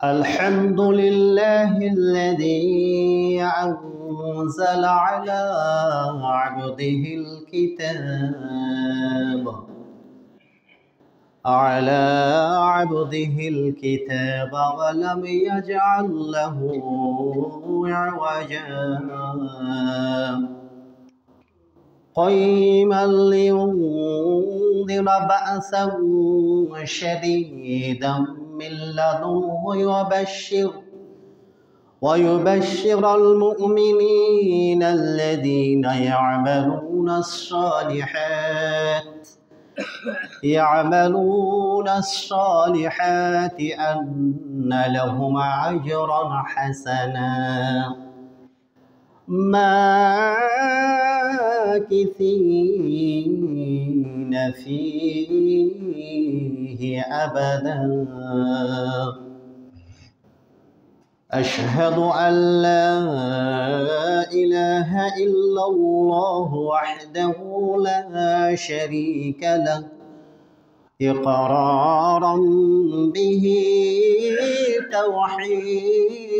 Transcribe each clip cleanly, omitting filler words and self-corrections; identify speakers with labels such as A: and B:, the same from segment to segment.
A: الحمد لله الذي أنزل على عبده الكتاب ولم يجعل له عوجا قيما لينذر بأسا شديدا من لدنه ويبشر المؤمنين الذين يعملون الصالحات أن لهم أجرا حسنا ماكثين فيه أبدا أشهد أن لا إله إلا الله وحده لا شريك له إقرارا به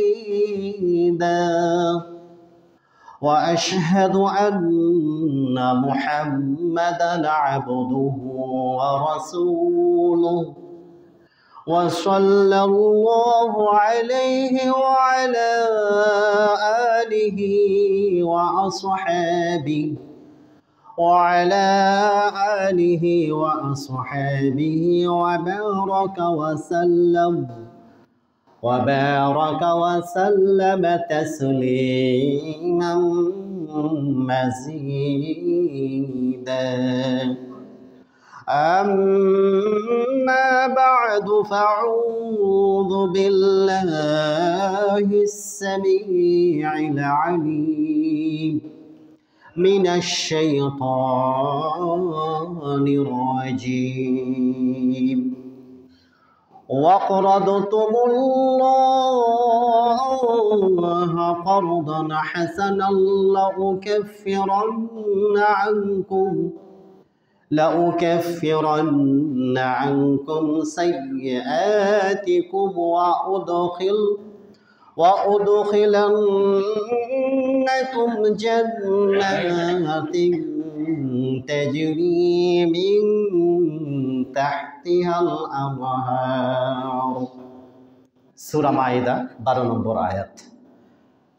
A: توحيدا وأشهد أن محمدا عبده ورسوله وصلى الله عليه وعلى آله وأصحابه وبارك وسلم تسليما مزيدا أما بعد فأعوذ بالله السميع العليم من الشيطان الرجيم وقرضتم الله قرضا حسنا لأكفرن عنكم سيئاتكم وأدخلنكم جنات تجري من تحتها الأنهار সূরা মাইদা 12 নম্বর আয়াত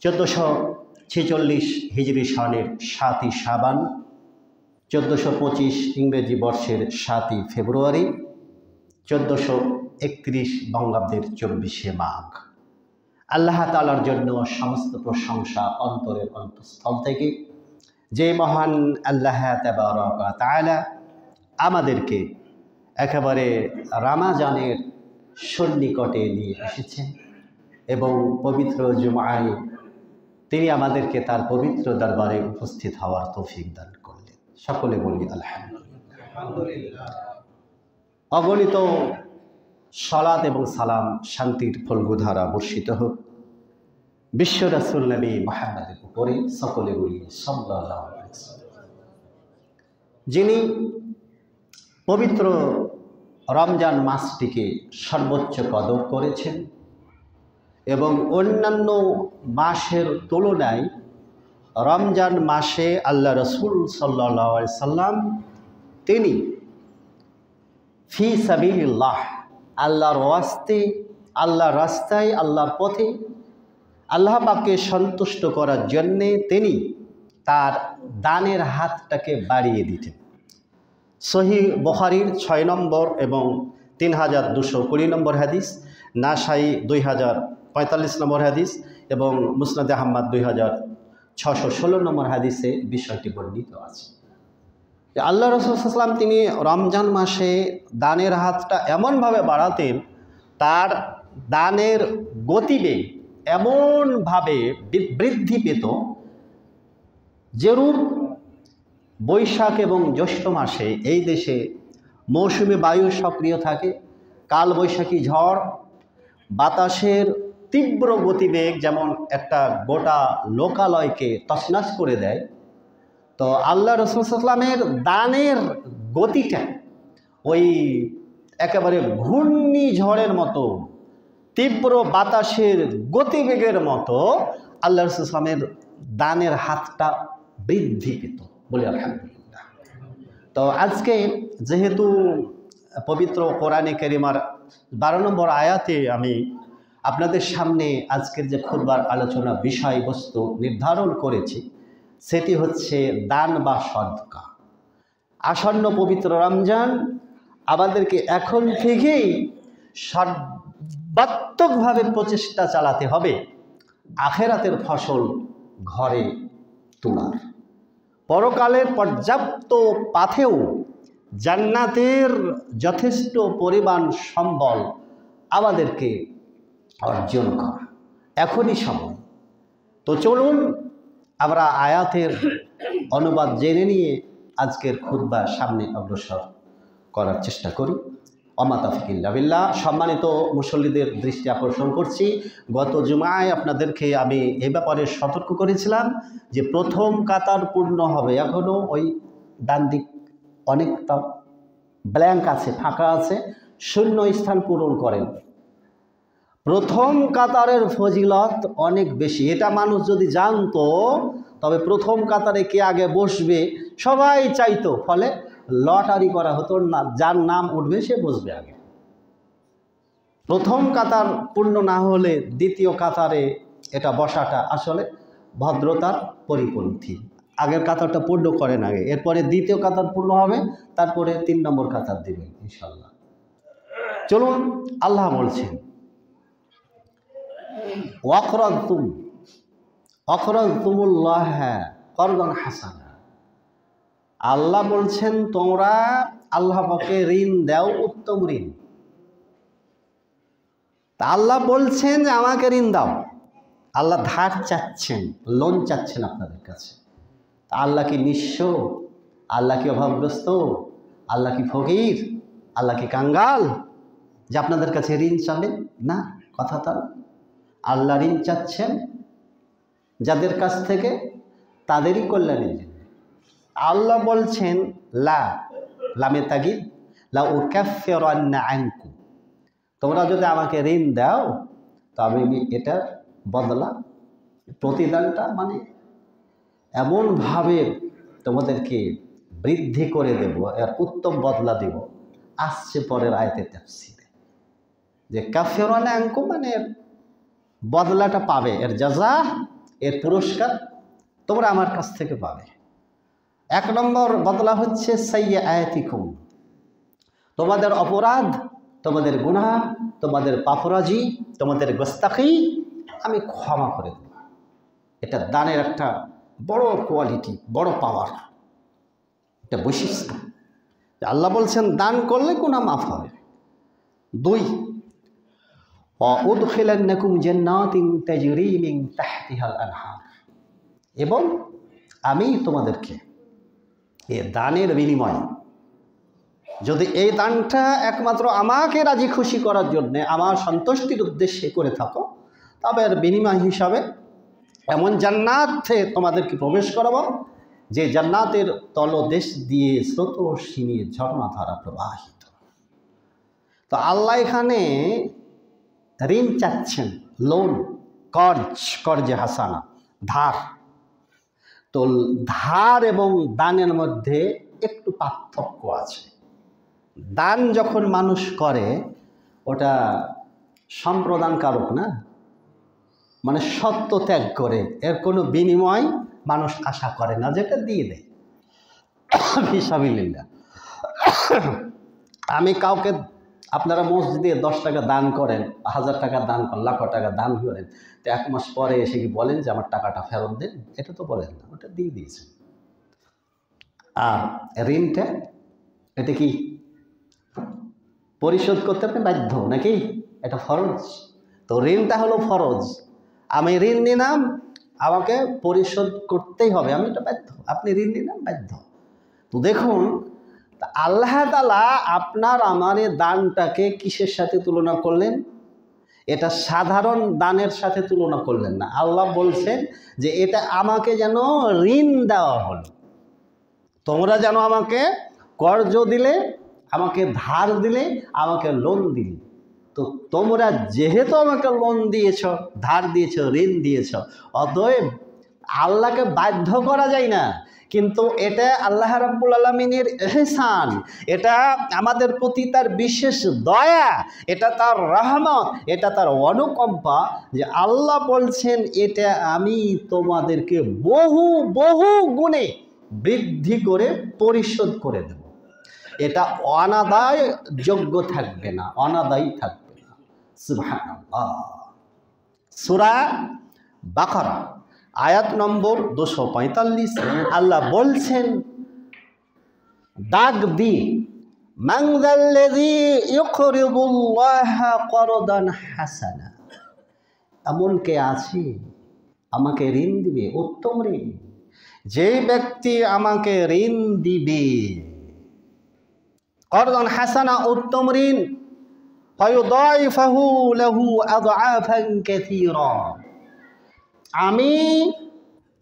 A: 1446 হিজরি সনের 7ই শাবান 1425 ইংরেজি বর্ষের 7ই ফেব্রুয়ারি 1431 বঙ্গাব্দের 24শে মাঘ। আল্লাহ তাআলার জন্য সমস্ত প্রশংসা অন্তরের অন্তঃস্থল থেকে, যে মহান আল্লাহ তাবারক ওয়া তাআলা আমাদেরকে একেবারে রমজানের সন্নিকটে নিয়ে এসেছেন এবং পবিত্র জুমায় তিনি আমাদেরকে তার পবিত্র দরবারে উপস্থিত হওয়ার তৌফিক দান করলেন। সকলে বলি আলহামদুলিল্লাহ। অগণিত সালাত এবং সালাম, শান্তির ফলগুধারা বর্ষিত হোক বিশ্ব রাসূল নবী মুহাম্মদের উপরে। সকলে বলি সাল্লাল্লাহু আলাইহি ওয়াসাল্লাম, যিনি পবিত্র রমজান মাসটিকে সর্বোচ্চ কদর করেছেন এবং অন্যান্য মাসের তুলনায় রমজান মাসে আল্লাহ রসুল সাল্লাল্লাহু আলাইহি সাল্লাম তিনি ফি সাবিলিল্লাহ, আল্লাহর ওয়াস্তে, আল্লাহর রাস্তায়, আল্লাহর পথে আল্লাহ পাককে সন্তুষ্ট করার জন্যে তিনি তার দানের হাতটাকে বাড়িয়ে দিতেন। সহিহ বুখারীর 6 নম্বর এবং 3220 নম্বর হাদিস, নাসাই 2045 নম্বর হাদিস এবং মুসনাদে আহমদ 2616 নম্বর হাদিসে বিষয়টি বর্ণিত আছে। আল্লাহ রাসূল সাল্লাল্লাহু আলাইহি ওয়াসাল্লাম তিনি রমজান মাসে দানের হাতটা এমনভাবে বাড়াতেন, তার দানের গতিবেগ এমনভাবে বৃদ্ধি পেত যেরূপ বৈশাখ এবং জ্যৈষ্ঠ মাসে এই দেশে মৌসুমী বায়ু সক্রিয় থাকে, কালবৈশাখী ঝড়, বাতাসের তীব্র গতিবেগ যেমন একটা গোটা লোকালয়কে তছনছ করে দেয়, তো আল্লাহ রাসূল সাল্লাল্লাহু আলাইহি ওয়াসাল্লামের দানের গতিটা ওই একেবারে ঘূর্ণিঝড়ের মতো তীব্র বাতাসের গতিবেগের মতো আল্লাহ রাসূল সাল্লাল্লাহু আলাইহি ওয়াসাল্লামের দানের হাতটা বৃদ্ধি পেত, বলি আলহামদুলিল্লাহ। তো আজকে যেহেতু পবিত্র কোরআনে কারিমার 12 নম্বর আয়াতে আমি আপনাদের সামনে আজকের যে খুতবার আলোচনা বিষয়বস্তু নির্ধারণ করেছি, সেটি হচ্ছে দান বা সদকা। আসন্ন পবিত্র রমজান আমাদেরকে এখন থেকেই সর্বাত্মকভাবে প্রচেষ্টা চালাতে হবে আখেরাতের ফসল ঘরে তোলার। পরকালের পর্যাপ্ত পাথেও জান্নাতের যথেষ্ট পরিমাণ সম্বল আমাদেরকে অর্জন করা এখনই সময়। তো চলুন আমরা আয়াতের অনুবাদ জেনে নিয়ে আজকের খুতবা সামনে অগ্রসর করার চেষ্টা করি। ওমা তাওফিক ইল্লা বিল্লাহ। সম্মানিত মুসল্লিদের দৃষ্টি আকর্ষণ করছি, গত জুমায় আপনাদেরকে আমি এ ব্যাপারে সতর্ক করেছিলাম যে প্রথম কাতার পূর্ণ হবে। এখনও ওই ডান দিক অনেকটা ব্ল্যাঙ্ক আছে, ফাঁকা আছে, শূন্য স্থান পূরণ করেন। প্রথম কাতারের ফজিলত অনেক বেশি। এটা মানুষ যদি জানতো তবে প্রথম কাতারে কে আগে বসবে সবাই চাইতো, ফলে লটারি করা হতো না, যার নাম উঠবে সে বসবে আগে। প্রথম কাতার পূর্ণ না হলে দ্বিতীয় কাতারে এটা বসাটা আসলে ভদ্রতার পরিপন্থী। আগের কাতারটা পূর্ণ করেন আগে, এরপরে দ্বিতীয় কাতার পূর্ণ হবে, তারপরে 3 নম্বর কাতার দিবেন ইনশাল্লাহ। চলুন, আল্লাহ বলছেন ওয়াকরাদতুমুল্লাহ করদান হাসানা। আল্লাহ বলছেন তোমরা আল্লাহ পাকে ঋণ দাও, উত্তম ঋণ। তা আল্লাহ বলছেন যে আমাকে ঋণ দাও। আল্লাহ ধার চাচ্ছেন, লোন চাচ্ছেন আপনাদের কাছে। তা আল্লাহ কি নিঃস্ব? আল্লাহ কি অভাবগ্রস্ত? আল্লাহ কি ফকির? আল্লাহ কি কাঙ্গাল যে আপনাদের কাছে ঋণ চাবেন? না, কথা তা না। আল্লাহ ঋণ চাচ্ছেন যাদের কাছ থেকে, তাদেরই কল্যাণের জন্য। আল্লাহ বলছেন লামে তাগিদ লা উকাফিরান্না আনকুম, তোমরা যদি আমাকে ঋণ দাও তবে আমি এটার বদলা, প্রতিদানটা মানে এমনভাবে তোমাদেরকে বৃদ্ধি করে দেব, এর উত্তম বদলা দেব। আসছে পরের আয়াতে তাফসীরে যে কাফিরান্না আনকুম মানে বদলাটা পাবে, এর জাযা, এর পুরস্কার তোমরা আমার কাছ থেকে পাবে। 1 নম্বর বদলা হচ্ছে সাইয়্যাতিকুম, তোমাদের অপরাধ, তোমাদের গুনাহ, তোমাদের পাপরাজি, তোমাদের গোস্তাখি আমি ক্ষমা করে দেব। এটা দানের একটা বড় কোয়ালিটি, বড় পাওয়ার, এটা বৈশিষ্ট্য। আল্লাহ বলছেন দান করলে গুনাহ মাফ হবে। 2 ওয়াউদখিলান্নাকুম জান্নাতিন তাজরি মিন তাহতিহাল আনহার, এবং আমি তোমাদেরকে এই দানের বিনিময়ে, যদি এই দানটা একমাত্র আমাকে রাজি খুশি করার জন্য, আমার সন্তুষ্টির উদ্দেশ্যে করে থাকো, তবে এর বিনিময় হিসাবে এমন জান্নাতে তোমাদেরকে প্রবেশ করাবো যে জান্নাতের তলদেশ দিয়ে স্রোতস্বিনী ঝর্ণাধারা প্রবাহিত। তো আল্লাহ এখানে ঋণ চাচ্ছেন, লোন, কর্জে হাসানা, ধার। তো ধার এবং দানের মধ্যে একটু পার্থক্য আছে। দান যখন মানুষ করে ওটা সম্প্রদানকারক না, মানে সত্য ত্যাগ করে, এর কোনো বিনিময় মানুষ আশা করে না, যেটা দিয়ে দেয় ফিসাবিলিল্লাহ। আমি কাউকে, আপনারা মসজিদে 10 টাকা দান করেন, 1000 টাকা দান করেন, লাখ টাকা দান করেন, তো 1 মাস পরে এসে কি বলেন যে আমার টাকাটা ফেরত দেন? এটা তো বলেন না, ওটা দিয়ে দিয়েছেন। আর ঋণটা, এটা কি পরিশোধ করতে আপনি বাধ্য নাকি? এটা ফরজ। তো ঋণটা হলো ফরজ। আমি ঋণ নিলাম, আমাকে পরিশোধ করতেই হবে, আমি এটা বাধ্য। আপনি ঋণ নিলাম, বাধ্য। তো দেখুন, আল্লাহ তাআলা আপনার আমার দানটাকে কিসের সাথে তুলনা করলেন? এটা সাধারণ দানের সাথে তুলনা করলেন না। আল্লাহ বলছেন যে এটা আমাকে যেন ঋণ দেওয়া হলো, তোমরা যেন আমাকে কর্জ দিলে, আমাকে ধার দিলে, আমাকে লোন দিলে। তো তোমরা যেহেতু আমাকে লোন দিয়েছ, ধার দিয়েছ, ঋণ দিয়েছ, অতএব আল্লাহকে বাধ্য করা যায় না, কিন্তু এটা আল্লাহ রাব্বুল আলামিনের ইহসান, এটা আমাদের প্রতি তার বিশেষ দয়া, এটা তার রহমত, এটা তার অনুকম্পা যে আল্লাহ বলছেন এটা আমি তোমাদেরকে বহু বহু গুণে বৃদ্ধি করে পরিশোধ করে দেব। এটা অনাদায় যোগ্য থাকবে না, অনাদায়ী থাকবে না। সুবহানাল্লাহ। সূরা বাকারা আয়াত নম্বর 245 আল্লাহ বলছেন ডাক দি, মান যাল্লাযী ইউকরিদুল্লাহা করদান হাসানা, এমন কে আছে আমাকে ঋণ দিবে, উত্তম ঋণ। যে ব্যক্তি আমাকে ঋণ দিবে, করদান হাসানা উত্তম ঋণ, ফায়ুদাইফাহু লাহু আযআফান কাসীরা, আমি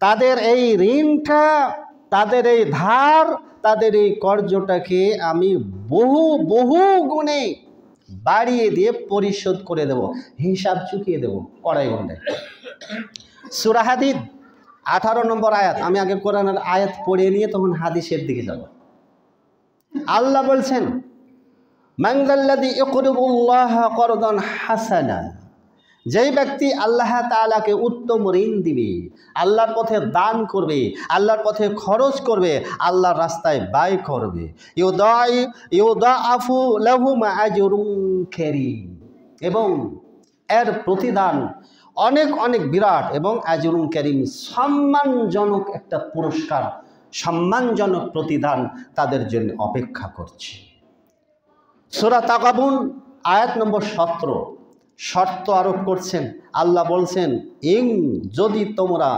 A: তাদের এই ঋণটা, তাদের এই ধার, তাদের এই কর্জটাকে আমি বহু বহু গুণে বাড়িয়ে দিয়ে পরিশোধ করে দেব, হিসাব চুকিয়ে দেব কড়াই গন্ডায়। সূরা হাদীদ 18 নম্বর আয়াত। আমি আগে কোরআনের আয়াত পড়ে নিয়ে তখন হাদিসের দিকে যাব। আল্লাহ বলছেন মান যাল্লাযী ইউকরিদুল্লাহা করদান হাসানা, যেই ব্যক্তি আল্লাহ তাআলাকে উত্তম ঋণ দিবে, আল্লাহর পথে দান করবে, আল্লাহর পথে খরচ করবে, আল্লাহর রাস্তায় ব্যয় করবে, ইউদাআফু লাহুম আজরুন কারীম, এবং এর প্রতিদান অনেক অনেক বিরাট এবং আজরুন কারীম, সম্মানজনক একটা পুরস্কার, সম্মানজনক প্রতিদান তাদের জন্য অপেক্ষা করছে। সূরা তাগাবুন আয়াত নম্বর 17 শর্ত আরোপ করছেন। আল্লাহ বলছেন যদি তোমরা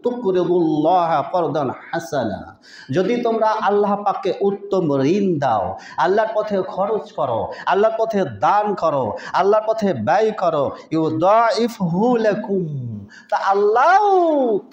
A: তুকরিদুল্লাহা করদান হাসানা, যদি তোমরা আল্লাহ পাককে উত্তম ঋণ দাও, আল্লাহর পথে খরচ করো, আল্লাহর পথে দান করো, আল্লাহর পথে ব্যয় করো, ইউদাইফহু লাকুম, তা আল্লাহ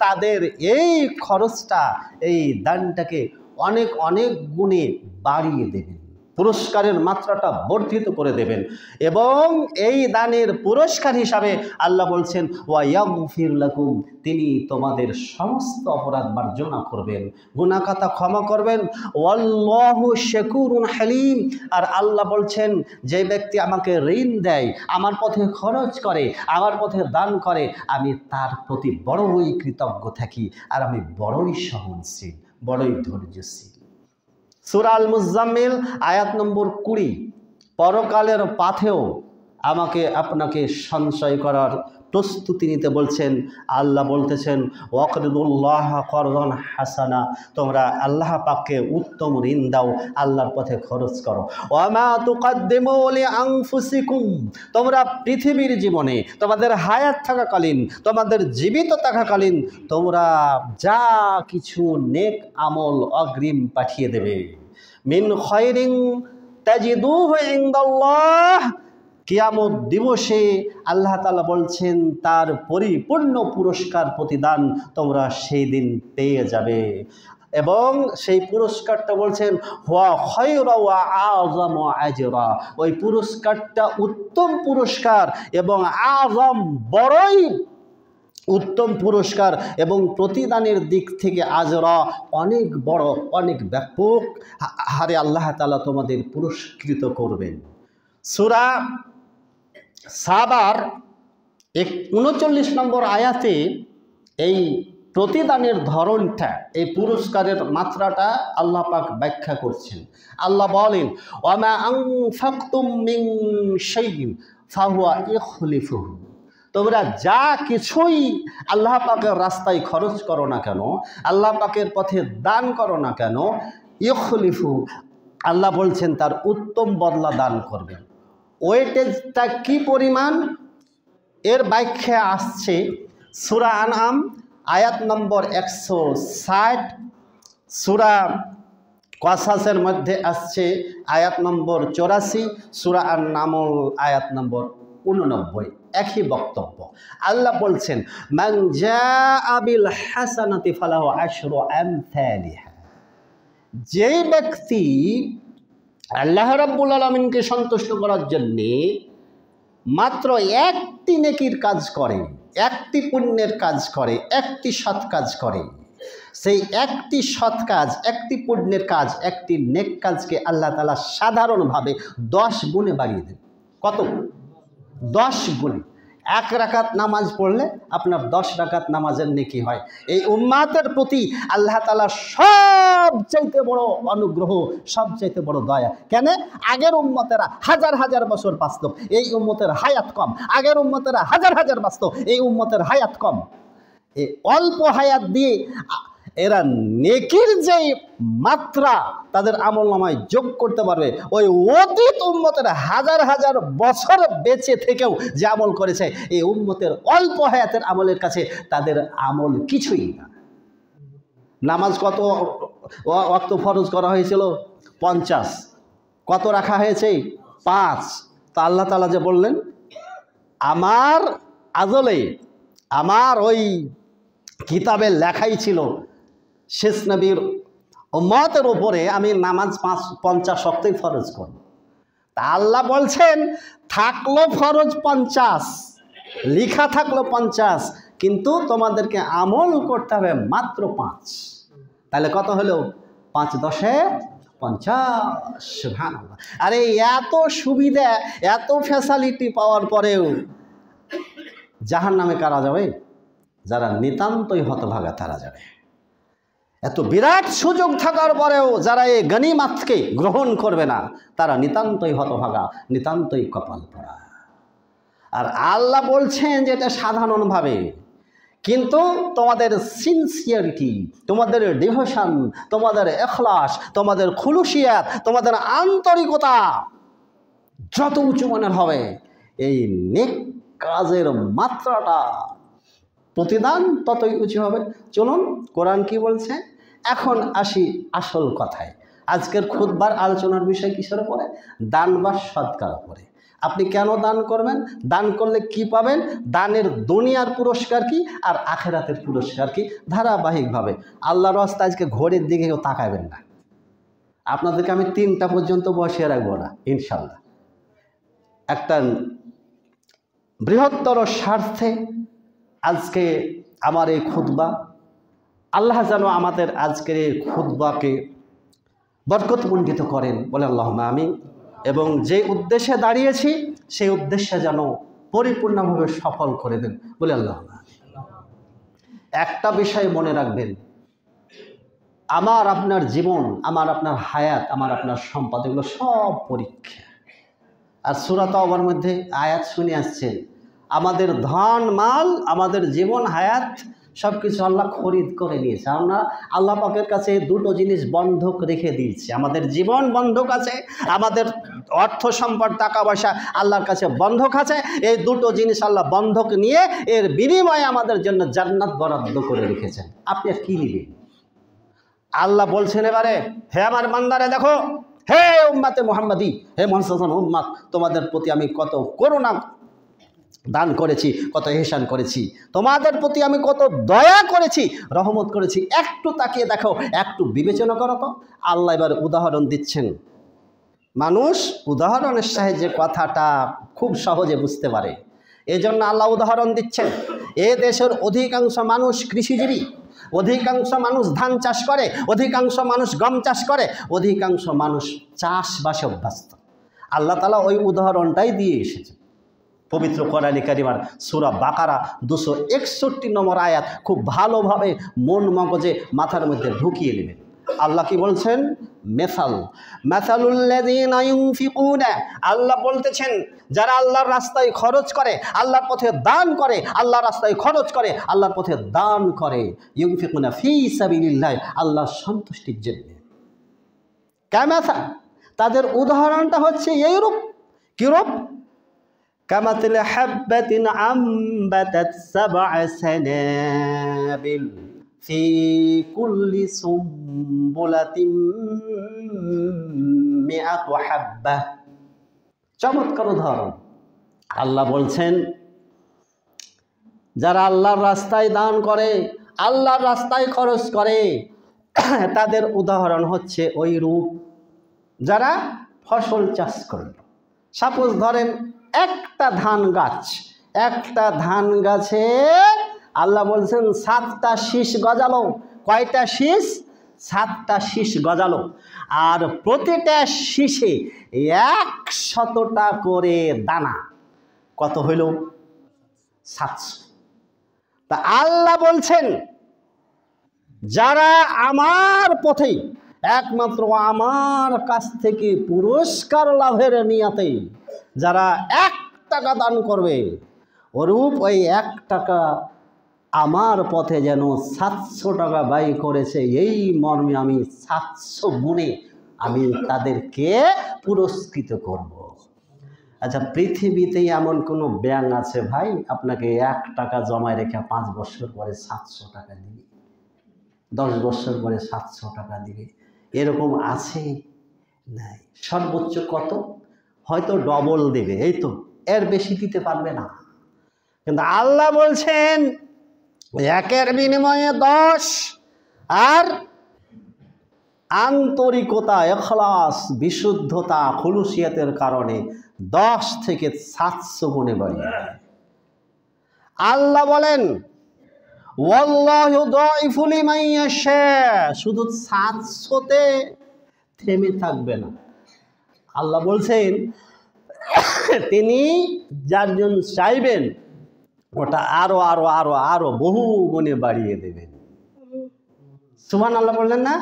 A: তাদের এই খরচটা, এই দানটাকে অনেক অনেক গুণে বাড়িয়ে দেবেন, পুরস্কারের মাত্রাটা বর্ধিত করে দেবেন। এবং এই দানের পুরস্কার হিসাবে আল্লাহ বলছেন ওয়া ইয়াগফির লাকুম, তিনি তোমাদের সমস্ত অপরাধ মার্জনা করবেন, গুনাহ খাতা ক্ষমা করবেন। ওয়াল্লাহু শাকুরুন হালিম, আর আল্লাহ বলছেন যে ব্যক্তি আমাকে ঋণ দেয়, আমার পথে খরচ করে, আমার পথে দান করে, আমি তার প্রতি বড়ই কৃতজ্ঞ থাকি, আর আমি বড়ই সহনশীল, বড়ই ধৈর্যশীল। সূরা আল মুজাম্মিল আয়াত নম্বর 20 পরকালের পাথেও আমাকে আপনাকে সঞ্চয় করার প্রস্তুতি নিতে বলছেন। আল্লাহ বলতেছেন ওয়াকরিদুল্লাহা করদান হাসানা, তোমরা আল্লাহ পাককে উত্তম ঋণ দাও, আল্লাহর পথে খরচ করো। ওয়ামা তুকাদ্দিমু লিআনফুসিকুম, তোমরা পৃথিবীর জীবনে তোমাদের হায়াত থাকাকালীন, তোমাদের জীবিত থাকাকালীন তোমরা যা কিছু নেক আমল অগ্রিম পাঠিয়ে দেবে, মিন খায়রিন তাজিদুহু ইনদাল্লাহ, কিয়ামত দিবসে আল্লাহ তাআলা বলছেন তার পরিপূর্ণ পুরস্কার প্রতিদান তোমরা সেই দিন পেয়ে যাবে। এবং সেই পুরস্কারটা বলছেন হুয়া খায়রা ওয়া আযমু আজরা, ওই পুরস্কারটা উত্তম পুরস্কার এবং আযম, বড়ই উত্তম পুরস্কার, এবং প্রতিদানের দিক থেকে আজরা অনেক বড়, অনেক ব্যাপক হারে আল্লাহ তাআলা তোমাদের পুরস্কৃত করবেন। সূরা সাবার 39 নম্বর আয়াতে এই প্রতিদানের ধরনটা, এই পুরস্কারের মাত্রাটা আল্লাহ পাক ব্যাখ্যা করছেন। আল্লাহ বলেন ওয়ামা আনফাকতুম মিন শাইইন ফাহুয়া ইখলিফুহু, তোমরা যা কিছুই আল্লাহ পাকের রাস্তায় খরচ করো না কেন, আল্লাহ পাকের পথে দান করো না কেন, ইখলিফু, আল্লাহ বলছেন তার উত্তম বদলা দান করবেন। ওয়েটেজটা কি পরিমাণ, এর ব্যাখ্যা আসছে সূরা আনআম আয়াত নম্বর 160, সূরা কাসাসের মধ্যে আসছে আয়াত নম্বর 84, সূরা আন-নামল আয়াত নম্বর 89, একই বক্তব্য। আল্লাহ বলছেন মান জাআ বিল হাসানাতি ফালাহু আশরু আমসালিহা, যে ব্যক্তি আল্লাহ রাব্বুল আলামিনকে সন্তুষ্ট করার জন্যে মাত্র একটি নেকির কাজ করে, একটি পুণ্যের কাজ করে, একটি সৎ কাজ করে, সেই একটি সৎ কাজ, একটি পুণ্যের কাজ, একটি নেক কাজকে আল্লাহ তাআলা সাধারণভাবে 10 গুণে বাড়িয়ে দেন। কত? 10 গুণে। 1 রাকাত নামাজ পড়লে আপনার 10 রাকাত নামাজের নেকি হয়। এই উম্মাতের প্রতি আল্লাহ তাআলা সবচাইতে বড় অনুগ্রহ, সবচাইতে বড় দয়া। কেন? আগের উম্মতেরা হাজার হাজার বছর বাঁচত, এই উম্মতের হায়াত কম। আগের উম্মতেরা হাজার হাজার বাঁচত, এই উম্মতের হায়াত কম। এই অল্প হায়াত দিয়ে এরা নেকির যে মাত্রা তাদের আমলনামায় যোগ করতে পারবে, ওই অতীত উম্মতের হাজার হাজার বছর বেঁচে থেকেও যে আমল করেছে, এই উম্মতের অল্প হায়াতের আমলের কাছে তাদের আমল কিছুই না। নামাজ কত ওয়াক্ত ফরজ করা হয়েছিল? 50। কত রাখা হয়েছে? 5। তা আল্লাহ তাআলা যে বললেন, আমার আজলে আমার ওই কিতাবে লেখাই ছিল শেষ নবীর উম্মতের উপরে আমি নামাজ 50 ওয়াক্তই ফরজ করব। তা আল্লাহ বলছেন, থাকলো ফরজ 50, লিখা থাকলো 50, কিন্তু তোমাদেরকে আমল করতে হবে মাত্র 5। তাহলে কত হলো? 5 10 50। সুবহানাল্লাহ। আরে এত সুবিধা, এত ফ্যাসিলিটি পাওয়ার পরেও জাহান্নামে কারা যাবে? যারা নিতান্তই হতভাগা তারা যাবে। এত বিরাট সুযোগ থাকার পরেও যারা এই গনিমতকে গ্রহণ করবে না, তারা নিতান্তই হতভাগা, নিতান্তই কপাল পোড়া। আর আল্লাহ বলছেন যে এটা সাধারণভাবে, কিন্তু তোমাদের সিনসিয়ারিটি, তোমাদের ডিভোশন, তোমাদের ইখলাস, তোমাদের খুলুসিয়াত, তোমাদের আন্তরিকতা যত উঁচু মানের হবে, এই নেক কাজের মাত্রাটা প্রতিদান ততই উঁচু হবে। চলুন কোরআন কি বলছে। এখন আসি আসল কথায়। আজকের খুতবার আলোচনার বিষয় কিসের উপরে? দান বা সদকার উপরে। আপনি কেন দান করবেন? দান করলে কি পাবেন? দানের দুনিয়ার পুরস্কার কি আর আখেরাতের পুরস্কার কি? ধারাবাহিকভাবে আল্লাহর রাস্তায় আজকে ঘড়ির দিকে কেউ তাকাবেন না। আপনাদেরকে আমি 3টা পর্যন্ত বসিয়ে রাখবো না ইনশাল্লাহ। একটা বৃহত্তর স্বার্থে আজকে আমার এই খুতবা, আল্লাহ যেন আমাদের আজকের এই খুতবাকে বরকতমণ্ডিত করেন, বলে আল্লাহুম্মা আমিন। এবং যে উদ্দেশ্যে দাঁড়িয়েছি সেই উদ্দেশ্যে যেন পরিপূর্ণভাবে সফল করে দেন, বলে আল্লাহুম্মা আমিন। একটা বিষয় মনে রাখবেন, আমার আপনার জীবন, আমার আপনার হায়াত, আমার আপনার সম্পদ, এগুলো সব পরীক্ষা। আর সূরা তাওবার মধ্যে আয়াত শুনে আসছেন, আমাদের ধন মাল, আমাদের জীবন হায়াত সব কিছু আল্লাহ খরিদ করে নিয়েছে। আমরা আল্লাহ পাকের কাছে 2টো জিনিস বন্ধক রেখে দিয়েছি। আমাদের জীবন বন্ধক আছে, আমাদের অর্থ সম্পদ টাকা পয়সা আল্লাহর কাছে বন্ধক আছে। এই 2টো জিনিস আল্লাহ বন্ধক নিয়ে এর বিনিময়ে আমাদের জন্য জান্নাত বরাদ্দ করে রেখেছেন। আপনি আর কি নেবেন? আল্লাহ বলছেন এবারে, হে আমার বান্দারে দেখো, হে উম্মাতে মুহাম্মাদি, হে মুহাম্মদ উম্মাত, তোমাদের প্রতি আমি কত করুণা দান করেছি, কত ইহসান করেছি, তোমাদের প্রতি আমি কত দয়া করেছি, রহমত করেছি। একটু তাকিয়ে দেখো, একটু বিবেচনা করো তো। আল্লাহ এবার উদাহরণ দিচ্ছেন। মানুষ উদাহরণের সাহায্যে কথাটা খুব সহজে বুঝতে পারে, এজন্য আল্লাহ উদাহরণ দিচ্ছেন। এ দেশের অধিকাংশ মানুষ কৃষিজীবী, অধিকাংশ মানুষ ধান চাষ করে, অধিকাংশ মানুষ গম চাষ করে, অধিকাংশ মানুষ চাষবাসে অভ্যস্ত। আল্লাহ তাআলা ওই উদাহরণটাই দিয়ে এসেছে পবিত্র কোরআনে কারিমার সূরা বাকারা 261 নম্বর আয়াত খুব ভালোভাবে মন মগজে মাথার মধ্যে ঢুকিয়ে নেবেন। আল্লাহ কি বলছেন? মাসালুল্লাযীনা ইউনফিকুনা, আল্লাহ বলতেছেন যারা আল্লাহর রাস্তায় খরচ করে, আল্লাহর পথে দান করে, আল্লাহর রাস্তায় খরচ করে, আল্লাহর পথে দান করে, ইউনফিকুনা ফি সাবিলিল্লাহ, আল্লাহর সন্তুষ্টির জন্য। কামাসাল, তাদের উদাহরণটা হচ্ছে এইরূপ। কিরূপ? কামাতিল হাব্বাতিন আমবাতাত সাবআ সানাবিল ফি কুল্লি সুম্বুলাতিন মিআতু হাব্বা। চমৎকার উদাহরণ। আল্লাহ বলছেন যারা আল্লাহর রাস্তায় দান করে, আল্লাহর রাস্তায় খরচ করে, তাদের উদাহরণ হচ্ছে ওই রূপ যারা ফসল চাষ করল। সাপোজ ধরেন একটা ধান গাছ, একটা ধান গাছে আল্লাহ বলছেন 7টা শীষ গজালো। কয়টা শীষ? 7টা শীষ গজালো। আর প্রতিটা শীষে 100টা করে দানা। কত হইল? 700। তা আল্লাহ বলছেন যারা আমার পথে একমাত্র আমার কাছ থেকে পুরস্কার লাভের নিয়াতে যারা 1 টাকা দান করবে, ওরূপ ওই 1 টাকা আমার পথে যেন 700 টাকা ব্যয় করেছে, এই মর্মে আমি 700 গুণে আমি তাদেরকে পুরস্কৃত করব। আচ্ছা, পৃথিবীতেই এমন কোনো ব্যাংক আছে ভাই আপনাকে 1 টাকা জমায় রেখে 5 বছর পরে 700 টাকা দিবে, 10 বছর পরে 700 টাকা দিবে? এরকম আছে? নাই। সর্বোচ্চ কত? হয়তো ডবল দেবে, এই তো, এর বেশি দিতে পারবে না। কিন্তু আল্লাহ বলছেন 1-এর বিনিময়ে 10, আর আন্তরিকতা, ইখলাস, বিশুদ্ধতা, খুলুসিয়াতের কারণে 10 থেকে 700 গুণে বাড়িয়ে দেয়। আল্লাহ বলেন ওয়াল্লাহু যায়িফু লিমান ইয়াশা, শুধু 700তে থেমে থাকবে না। আল্লাহ বলছেন তিনি যার জন্য চাইবেন ওটা আরো আরো আরো আরো বহু গুণে বাড়িয়ে দেবেন। সুবহানাল্লাহ বললেন না?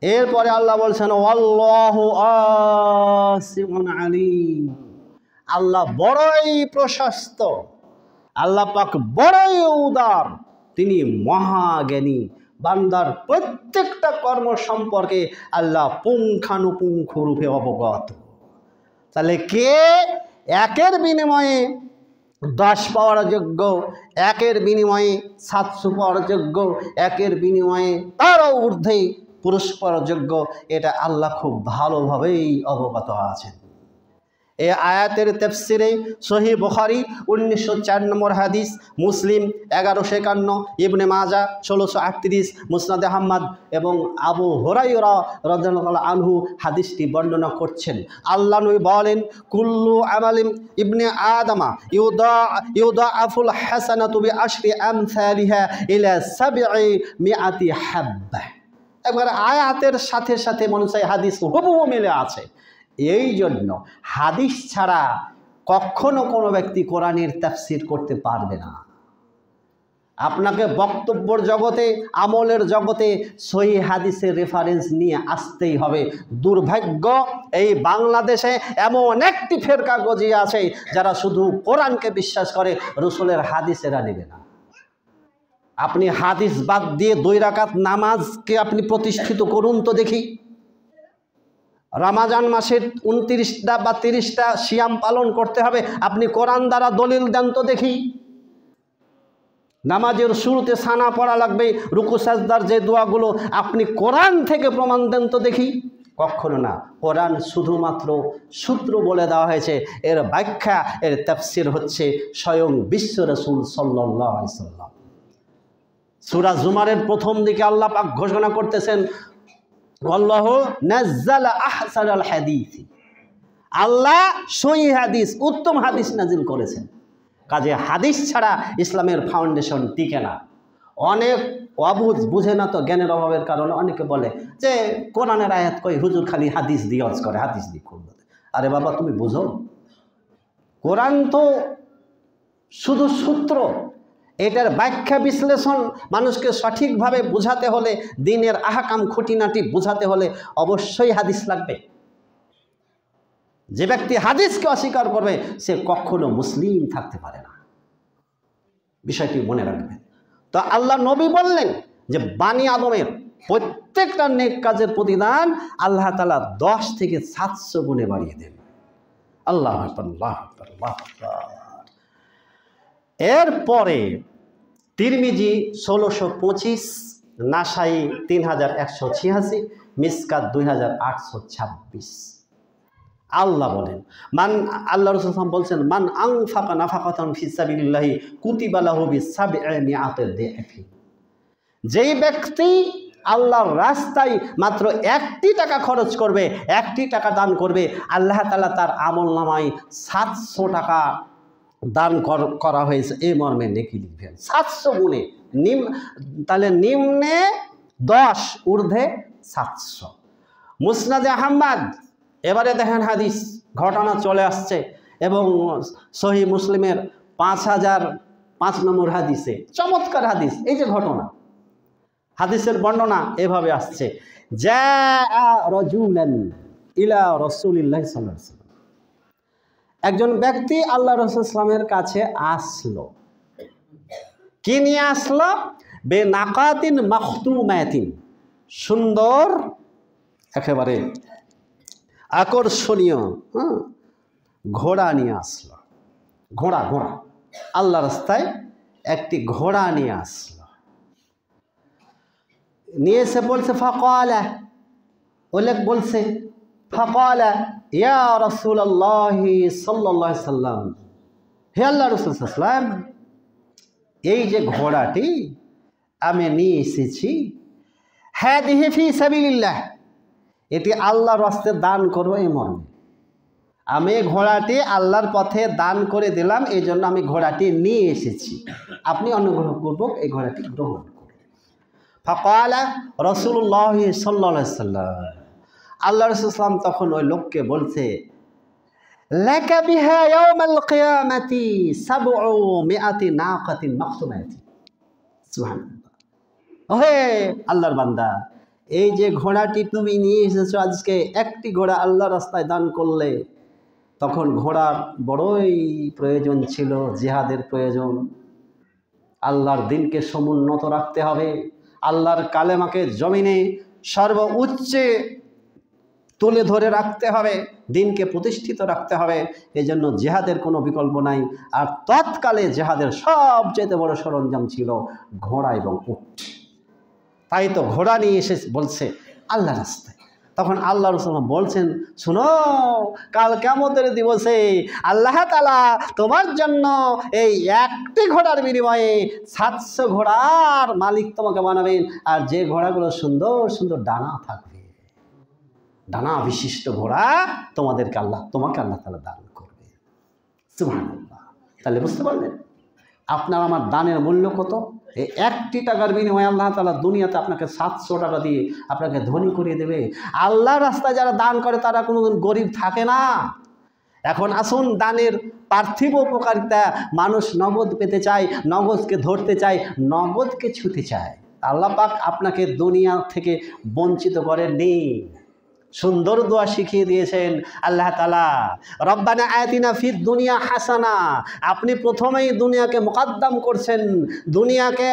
A: এরপরে আল্লাহ বলছেন আল্লাহু ওয়াসিউন আলিম, আল্লাহ বড়ই প্রশস্ত, আল্লাহ পাক বড়ই উদার, তিনি মহাজ্ঞানী। বান্দার প্রত্যেকটা কর্ম সম্পর্কে আল্লাহ পুঙ্খানুপুঙ্খ রূপে অবগত। তাহলে কে 1-এর বিনিময়ে 10 পাওয়ার যোগ্য, 1-এর বিনিময়ে 700 পাওয়ার যোগ্য, 1-এর বিনিময়ে তারও ঊর্ধ্বে পুরস্কার যোগ্য, এটা আল্লাহ খুব ভালোভাবেই অবগত আছেন। এই আয়াতের তাফসিরে সহিহ বুখারী 1904 নম্বর হাদিস, মুসলিম 1151, ইবনে মাজাহ 1638, মুসনাদে আহমদ এবং আবু হুরায়রা রাদিয়াল্লাহু আনহু হাদিসটি বর্ণনা করছেন। আল্লাহ নবী বলেন কুল্লু আমালিম ইবনে আদামা ইউদাআফুল হাসানাতু বিআশরি আমসালিহা ইলা 700 হাব্বা। একবার আয়াতের সাথে সাথে মনে চাই হাদিস হুবহু মিলে আছে। এই জন্য হাদিস ছাড়া কখনো কোনো ব্যক্তি কোরআনের তাফসীর করতে পারবে না। আপনাকে বক্তব্যের জগতে, আমলের জগতে সহিহ হাদিসের রেফারেন্স নিয়ে আসতেই হবে। দুর্ভাগ্য, এই বাংলাদেশে এমন একটি ফেরকা গজিয়ে আছে যারা শুধু কোরআনকে বিশ্বাস করে, রসুলের হাদিসেরা নেবে না। আপনি হাদিস বাদ দিয়ে 2 রাকাত নামাজকে আপনি প্রতিষ্ঠিত করুন তো দেখি। রমজান মাসের 29টা বা 30টা সিয়াম পালন করতে হবে, আপনি কোরআন দ্বারা দলিল দেন তো দেখি। নামাজের শুরুতে সানা পড়া লাগবে, রুকু সাজদার যে দোয়াগুলো, আপনি কোরআন থেকে প্রমাণ দেন তো দেখি। কখনো না। কোরআন শুধুমাত্র সূত্র বলে দেওয়া হয়েছে, এর ব্যাখ্যা, এর তাফসীর হচ্ছে স্বয়ং বিশ্ব রাসূল সাল্লাল্লাহু আলাইহি ওয়াসাল্লাম। সূরা জুমারের প্রথম দিকে আল্লাহ পাক ঘোষণা করতেছেন আল্লাহু নাযালা আহসানাল হাদিস, আল্লাহ সহিহ হাদিস, উত্তম হাদিস নাজিল করেছেন। কাজে হাদিস ছাড়া ইসলামের ফাউন্ডেশন টিকে না। অনেক অবুঝ, বুঝে না তো জ্ঞানের অভাবের কারণে অনেকে বলে যে কোরআনের আয়াত কই, হুজুর খালি হাদিস দিয়ে ওয়াজ করে, হাদিস দিয়ে করবে। আরে বাবা, তুমি বুঝো, কোরআন তো শুধু সূত্র, এটার ব্যাখ্যা বিশ্লেষণ মানুষকে সঠিকভাবে বোঝাতে হলে, দ্বীনের আহকাম খুঁটিনাটি বোঝাতে হলে অবশ্যই হাদিস লাগবে। যে ব্যক্তি হাদিসকে অস্বীকার করবে সে কখনো মুসলিম থাকতে পারে না, বিষয়টি মনে রাখবেন। তো আল্লাহ নবী বললেন যে বানি আদমের প্রত্যেকটা নেক কাজের প্রতিদান আল্লাহ তাআলা 10 থেকে 700 গুণে বাড়িয়ে দেন। আল্লাহু আকবার, আল্লাহু আকবার, আল্লাহু আকবার। এরপরে তিরমিজি 1625, নাসাই 3186, মিসকাত 2826। আল্লাহ বলেন, আল্লাহ রাসূল সাল্লাল্লাহু আলাইহি ওয়াসাল্লাম বলছেন মান আনফাকা নাফাকাতান ফি সাবিলিল্লাহি কুতিবা লাহু বিসাব'i মিআতি দি'ফি। যেই ব্যক্তি আল্লাহর রাস্তায় মাত্র 1টি টাকা খরচ করবে, 1টি টাকা দান করবে, আল্লাহ তাআলা তার আমলনামায় 700 টাকা দান করা হয়েছে এই মর্মে নেকি লিখবেন। 700 গুণে তাহলে নিম্নে 10, ঊর্ধ্বে 700। মুসনাদে আহমদ, এবারে দেখেন হাদিস ঘটনা চলে আসছে এবং সহিহ মুসলিমের 5005 নম্বর হাদিসে চমৎকার হাদিস। এই যে ঘটনা, হাদিসের বর্ণনা এভাবে আসছে, জাআ রাজুলান ইলা রাসূলিল্লাহি সাল্লাল্লাহু আলাইহি ওয়াসাল্লাম, একজন ব্যক্তি আল্লাহ রাসূল সাল্লাল্লাহু আলাইহি ওয়াসাল্লামের কাছে আসলো। কি নিয়ে আসলো? বেনাকাতিন মাখতুমাতিন, সুন্দর একেবারে আকর্ষণীয় ঘোড়া নিয়ে আসলো। ঘোড়া আল্লাহ রাস্তায় একটি ঘোড়া নিয়ে আসলো। নিয়ে এসে বলছে ফাকালা, ওলেক বলছে ফাকালা ইয়া রাসূলুল্লাহি সাল্লাল্লাহু আলাইহি সাল্লাম, হে আল্লাহ রাসূল সাল্লাল্লাহু আলাইহি সাল্লাম, এই যে ঘোড়াটি আমি নিয়ে এসেছি, হাদিহি ফি সাবিলিল্লাহ, এটি আল্লাহর রাস্তায় দান করবো এই মর্মে। আমি ঘোড়াটি আল্লাহর পথে দান করে দিলাম, এই জন্য আমি ঘোড়াটি নিয়ে এসেছি, আপনি অনুগ্রহ পূর্বক এই ঘোড়াটি গ্রহণ করুন। ফাকালা রাসূলুল্লাহ সাল্লাল্লাহু আলাইহি সাল্লাম, আল্লাহ রাসূল সাল্লাম তখন ওই লোককে বলছে, লাকা বিহা ইয়াউমাল কিয়ামাতি 700 নাকাতিন মাখতুমাতিন। সুবহানাল্লাহ। ওহে আল্লাহর বান্দা, এই যে ঘোড়াটি তুমি নিয়ে এসেছো আজকে, একটি ঘোড়া আল্লাহ রাস্তায় দান করলে, তখন ঘোড়ার বড়ই প্রয়োজন ছিল, জিহাদের প্রয়োজন। আল্লাহর দিনকে সমুন্নত রাখতে হবে, আল্লাহর কালেমাকে জমিনে সর্বোচ্চে তুলে ধরে রাখতে হবে, দিনকে প্রতিষ্ঠিত রাখতে হবে। এই জন্য জিহাদের কোনো বিকল্প নাই। আর তৎকালে জিহাদের সবচেয়ে বড় সরঞ্জাম ছিল ঘোড়া এবং উট। তাই তো ঘোড়া নিয়ে এসে বলছে আল্লাহ রাস্তায়। তখন আল্লাহ রাসূল বলছেন, শুনো, কাল কিয়ামতের দিবসে আল্লাহ তাআলা তোমার জন্য এই একটি ঘোড়ার বিনিময়ে 700 ঘোড়ার মালিক তোমাকে বানাবেন। আর যে ঘোড়াগুলো সুন্দর সুন্দর ডানা থাকবে, ডানা বিশিষ্ট ঘোড়া তোমাকে আল্লাহ তাআলা দান করবে। সুবহানাল্লাহ। তাহলে বুঝতে পারলেন আপনার আমার দানের মূল্য কত? এই 1টি টাকার বিনিময়ে আল্লাহ তাআলা দুনিয়াতে আপনাকে 700 টাকা দিয়ে আপনাকে ধনী করিয়ে দেবে। আল্লাহর রাস্তায় যারা দান করে তারা কোনোদিন গরিব থাকে না। এখন আসুন, দানের পার্থিব উপকারিতা, মানুষ নগদ পেতে চায়, নগদকে ধরতে চায়, নগদকে ছুঁতে চায়। আল্লাহ পাক আপনাকে দুনিয়া থেকে বঞ্চিত করেননি, সুন্দর দোয়া শিখিয়ে দিয়েছেন আল্লাহ তাআলা, রব্বানা আতিনা ফিদ দুনিয়া হাসানা। আপনি প্রথমেই দুনিয়াকে মুকদ্দম করছেন, দুনিয়াকে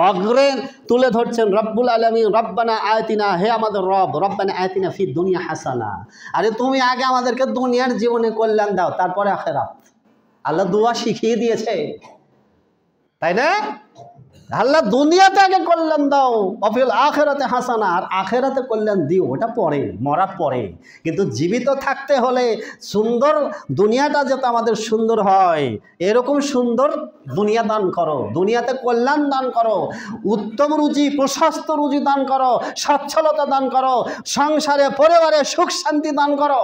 A: অগ্রে তুলে ধরছেন। রব্বুল আলামিন রব্বানা আতিনা, হে আমাদের রব, রব্বানা আতিনা ফিদ দুনিয়া হাসানা। আরে তুমি আগে আমাদেরকে দুনিয়ার জীবনে কল্যাণ দাও, তারপরে আখিরাত। আল্লাহ দোয়া শিখিয়ে দিয়েছে, তাই না? আল্লাহ দুনিয়াতে আগে কল্যাণ দাও, অফিল আখেরাতে হাসানা, আর আখেরাতে কল্যাণ দিও, ওটা পরে, মরার পরে। কিন্তু জীবিত থাকতে হলে সুন্দর দুনিয়াটা যাতে আমাদের সুন্দর হয়, এরকম সুন্দর দুনিয়া দান করো, দুনিয়াতে কল্যাণ দান করো, উত্তম রুজি, প্রশস্ত রুজি দান করো, সচ্ছলতা দান করো, সংসারে পরিবারে সুখ শান্তি দান করো।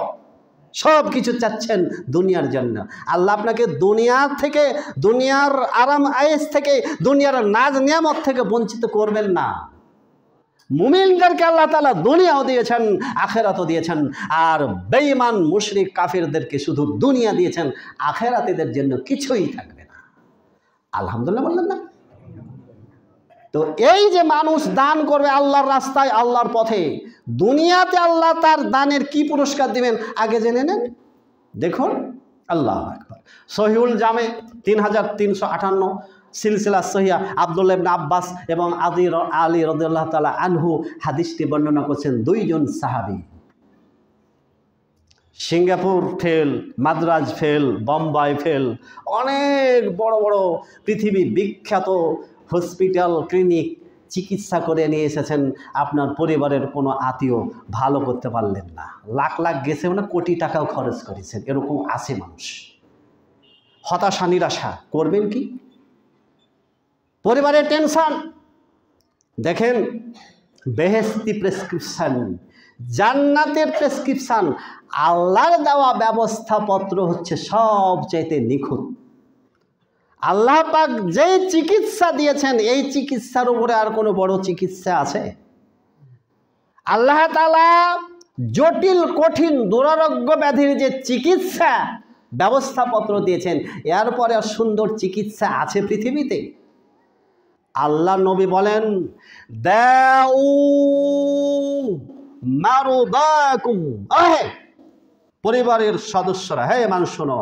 A: সব কিছু চাচ্ছেন দুনিয়ার জন্য। আল্লাহ আপনাকে দুনিয়া থেকে, দুনিয়ার আরাম আয়েশ থেকে, দুনিয়ার নাজ নিয়ামত থেকে বঞ্চিত করবেন না। মুমিনদেরকে আল্লাহ তাআলা দুনিয়াও দিয়েছেন, আখেরাতও দিয়েছেন। আর বেঈমান মুশরিক কাফিরদেরকে শুধু দুনিয়া দিয়েছেন, আখেরাতেদের জন্য কিছুই থাকবে না। আলহামদুলিল্লাহ বললেন না? তো এই যে মানুষ দান করবে আল্লাহর রাস্তায়, আল্লাহর পথে, দুনিয়াতে আল্লাহ তার দানের কি পুরস্কার দিবেন আগে জেনে নেন। দেখুন, আল্লাহু আকবার। সহিহুল জামে 3358, সিলসিলা সহিয়া আব্দুল্লাহ ইবনে আব্বাস এবং আলী রাদিয়াল্লাহু তাআলা আনহু হাদিসটি বর্ণনা করছেন। 2 জন সাহাবী, Singapore fail, Madras fail, Bombay fail, অনেক বড় বড় পৃথিবী বিখ্যাত হসপিটাল, ক্লিনিক চিকিৎসা করে নিয়ে এসেছেন। আপনার পরিবারের কোনো আত্মীয় ভালো করতে পারলেন না, লাখ লাখ গেছে, মানে কোটি টাকাও খরচ করেছেন, এরকম আছে মানুষ। হতাশা, নিরাশা, করবেন কি? পরিবারের টেনশন। দেখেন বেহেশতি প্রেসক্রিপশন, জান্নাতের প্রেসক্রিপশন, আল্লাহর দেওয়া ব্যবস্থাপত্র হচ্ছে সবচাইতে নিখুঁত। আল্লাহ পাক যে চিকিৎসা দিয়েছেন এই চিকিৎসার উপরে আর কোনো বড় চিকিৎসা আছে? আল্লাহ তাআলা জটিল কঠিন দুরারোগ্য ব্যাধির যে চিকিৎসা ব্যবস্থাপত্র দিয়েছেন, এরপরে আর সুন্দর চিকিৎসা আছে পৃথিবীতে? আল্লাহ নবী বলেন, দাউ মারদাকুম, আহে পরিবারের সদস্যরা, হে মানুষ শোনো,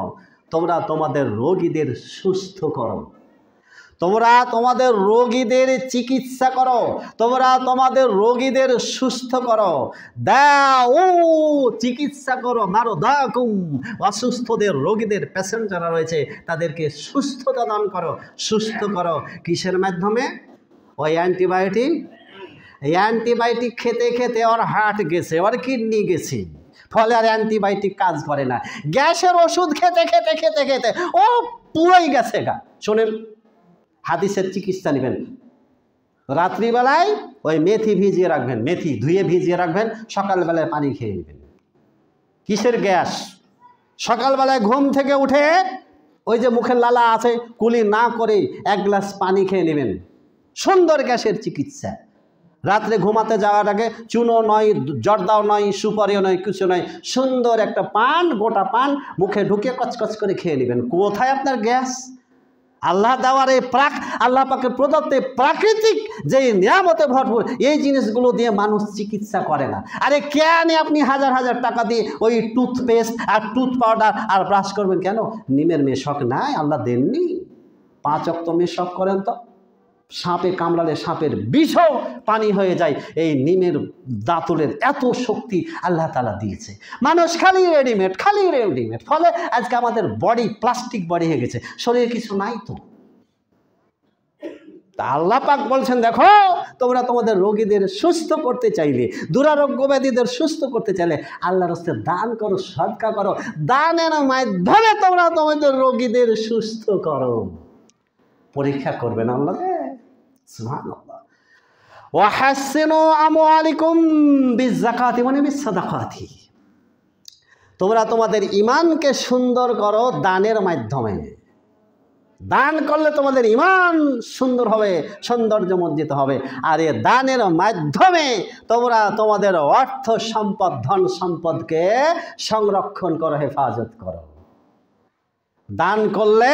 A: তোমরা তোমাদের রোগীদের সুস্থ করো, তোমরা তোমাদের রোগীদের চিকিৎসা করো, তোমরা তোমাদের রোগীদের সুস্থ করো। দাউ, চিকিৎসা করো, মারদাকুম, অসুস্থদের রোগীদের পেশেন্ট যারা রয়েছে তাদেরকে সুস্থতা দান করো, সুস্থ করো। কিসের মাধ্যমে? ওই অ্যান্টিবায়োটিক খেতে খেতে ওর হার্ট গেছে, ওর কিডনি গেছে, ফলে আর অ্যান্টিবায়োটিক কাজ করে না। গ্যাসের ওষুধ খেতে খেতে খেতে খেতে ও পুরোই গেছে গা। শোনেন, হাদিসের চিকিৎসা নেবেন, রাত্রিবেলায় ওই মেথি ভিজিয়ে রাখবেন, মেথি ধুয়ে ভিজিয়ে রাখবেন, সকালবেলায় পানি খেয়ে নেবেন। কিসের গ্যাস? সকালবেলায় ঘুম থেকে উঠে ওই যে মুখের লালা আছে, কুলি না করে এক গ্লাস পানি খেয়ে নেবেন, সুন্দর গ্যাসের চিকিৎসা। রাত্রে ঘুমাতে যাওয়ার আগে চুনো নয়, জর্দাও নয়, সুপারিও নয়, কিছু নয়, সুন্দর একটা পান, গোটা পান মুখে ঢুকে কচকচ করে খেয়ে নেবেন। কোথায় আপনার গ্যাস? আল্লাহ দেওয়ার এই আল্লাহ পাকের প্রদত্ত প্রাকৃতিক যে নিয়ামতে ভরপুর এই জিনিসগুলো দিয়ে মানুষ চিকিৎসা করে না। আরে কেন আপনি হাজার হাজার টাকা দিয়ে ওই টুথপেস্ট আর টুথ পাউডার আর ব্রাশ করবেন কেন? নিমের মেশক নাই, আল্লাহ দেননি? 5 ওয়াক্ত মেশক করেন তো, সাপে কামড়ালে সাপের বিষও পানি হয়ে যায়। এই নিমের দাঁতলের এত শক্তি আল্লাহ তাআলা দিয়েছে। মানুষ খালি রেডিমেড, ফলে আজকে আমাদের বডি প্লাস্টিক বডি হয়ে গেছে, শরীরে কিছু নাই তো। আল্লাহ পাক বলছেন, দেখো তোমরা তোমাদের রোগীদের সুস্থ করতে চাইলে, দুরারোগ্য ব্যাধিদের সুস্থ করতে চাইলে আল্লাহর রাস্তায় দান করো, সদকা করো। দানের মাধ্যমে তোমরা তোমাদের রোগীদের সুস্থ করো। পরীক্ষা করবেন আল্লাহ। সুবহানাল্লাহ। ওয়াহাসিনু আমওয়ালিকুম বিযাকাতি মানে বিসাদাকাতি, তোমরা তোমাদের ঈমানকে সুন্দর করো দানের মাধ্যমে। দান করলে তোমাদের ঈমান সুন্দর হবে, সৌন্দর্যমণ্ডিত হবে। আর এই দানের মাধ্যমে তোমরা তোমাদের অর্থ সম্পদ, ধন সম্পদকে সংরক্ষণ করো, হেফাজত করো। দান করলে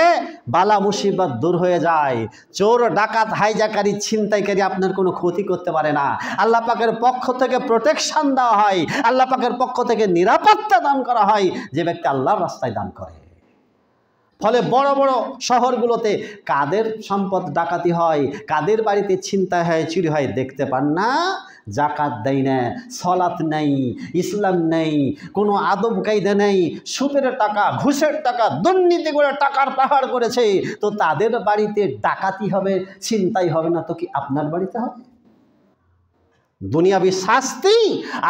A: বালা মুসিবত দূর হয়ে যায়। চোর, ডাকাত, হাইজাকারী, ছিনতাইকারী আপনার কোনো ক্ষতি করতে পারে না। আল্লাহ পাকের পক্ষ থেকে প্রোটেকশন দেওয়া হয়, আল্লাহ পাকের পক্ষ থেকে নিরাপত্তা দান করা হয় যে ব্যক্তি আল্লাহর রাস্তায় দান করে। ফলে বড় বড় শহরগুলোতে কাদের সম্পদ ডাকাতি হয়, কাদের বাড়িতে ছিনতাই হয়, চুরি হয় দেখতে পান না? জাকাত দেয় না, সলাত নেই, ইসলাম নেই, কোনো আদব কায়দা নেই, সুদের টাকা, ঘুষের টাকা, দুর্নীতি করে টাকার পাহাড় করেছে। তো তাদের বাড়িতে ডাকাতি হবে, ছিনতাই হবে না তো কি আপনার বাড়িতে হবে? দুনিয়াবি শাস্তি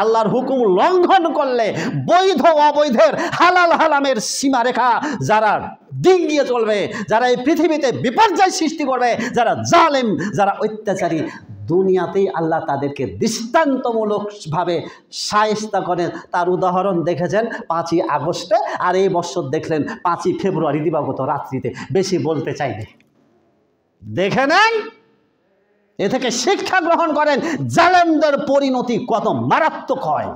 A: আল্লাহর হুকুম লঙ্ঘন করলে, বৈধ অবৈধের, হালাল হারামের সীমারেখা যারা ডিঙ্গিয়ে চলবে, যারা এই পৃথিবীতে বিপর্যয় সৃষ্টি করবে, যারা জালেম, যারা অত্যাচারী, দুনিয়াতেই আল্লাহ তাদেরকে দৃষ্টান্তমূলকভাবে শায়েস্তা করেন। তার উদাহরণ দেখেছেন 5ই আগস্টে, আর এই বছর দেখলেন 5ই ফেব্রুয়ারি দিবাগত রাত্রিতে। বেশি বলতে চাইনি, দেখে নেন, এ থেকে শিক্ষা গ্রহণ করেন জালেমদের পরিণতি কত মারাত্মক হয়।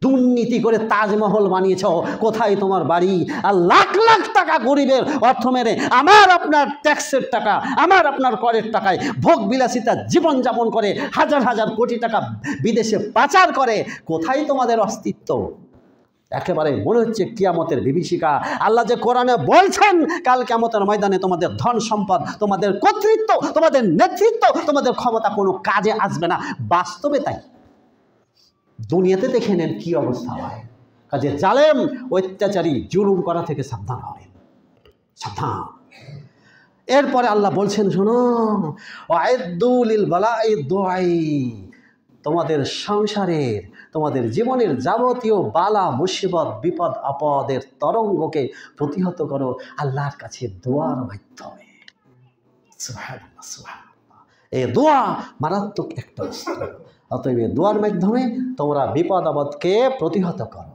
A: দুর্নীতি করে তাজমহল বানিয়েছ, কোথায় তোমার বাড়ি? আর লাখ লাখ টাকা গরিবের অর্থ মেরে আমার আপনার ট্যাক্সের টাকা, আমার আপনার করের টাকায় ভোগ বিলাসিতা জীবনযাপন করে হাজার হাজার কোটি টাকা বিদেশে পাচার করে, কোথায় তোমাদের অস্তিত্ব? একেবারে মনে হচ্ছে কিয়ামতের বিভীষিকা। আল্লাহ যে কোরআনে বলছেন কাল কিয়ামতের ময়দানে তোমাদের ধন সম্পদ, তোমাদের কর্তৃত্ব, তোমাদের নেতৃত্ব, তোমাদের ক্ষমতা কোনো কাজে আসবে না। বাস্তবে তাই। দুনিয়াতে দেখে নেন কি অবস্থা হয়। কাজে জালেম, অত্যাচারী, জুলুম করা থেকে সাবধান হবে, সাবধান। এরপরে আল্লাহ বলছেন, শোনো, ওয়াইদ্দু লিল বালাই দুআই, তোমাদের সংসারের, তোমাদের জীবনের যাবতীয় বালা মুসিবত, বিপদ আপদের তরঙ্গকে প্রতিহত করো আল্লাহর কাছে দোয়ার মাধ্যমে। সুবহানাল্লাহ, সুবহানাল্লাহ। এই দোয়া মারাত্মক একটা অস্ত্র। অতএব এই দোয়ার মাধ্যমে তোমরা বিপদ আপদকে প্রতিহত করো।